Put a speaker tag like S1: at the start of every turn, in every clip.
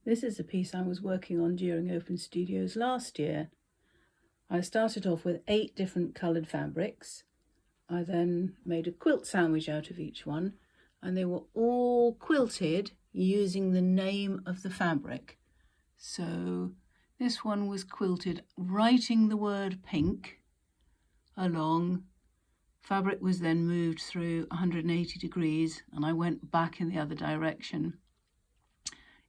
S1: This is a piece I was working on during Open Studios last year. I started off with 8 different coloured fabrics. I then made a quilt sandwich out of each one, and they were all quilted using the name of the fabric. So this one was quilted writing the word pink along. Fabric was then moved through 180 degrees and I went back in the other direction.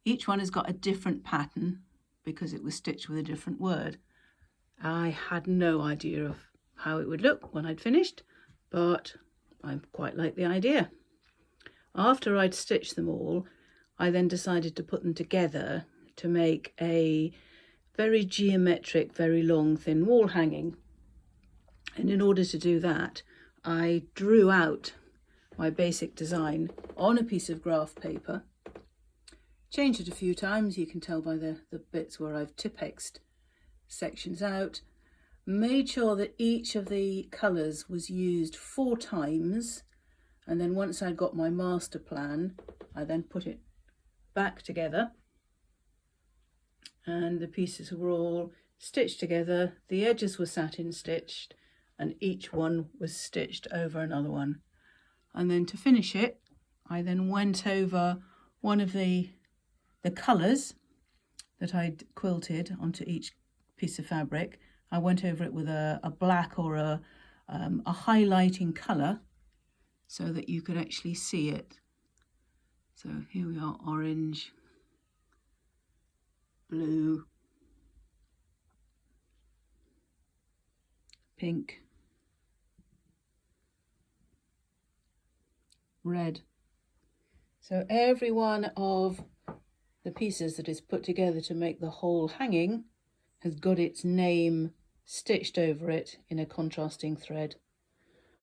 S1: Each one has got a different pattern because it was stitched with a different word. I had no idea of how it would look when I'd finished, but I quite like the idea. After I'd stitched them all, I then decided to put them together to make a very geometric, very long, thin wall hanging. And in order to do that, I drew out my basic design on a piece of graph paper. Changed it a few times, you can tell by the bits where I've Tipp-Exed sections out. Made sure that each of the colours was used 4 times, and then once I'd got my master plan, I then put it back together and the pieces were all stitched together, the edges were satin stitched, and each one was stitched over another one. And then to finish it, I then went over one of the colours that I'd quilted onto each piece of fabric. I went over it with a black or a highlighting colour so that you could actually see it. So here we are, orange, blue, pink, red. So every one of the pieces that is put together to make the whole hanging has got its name stitched over it in a contrasting thread.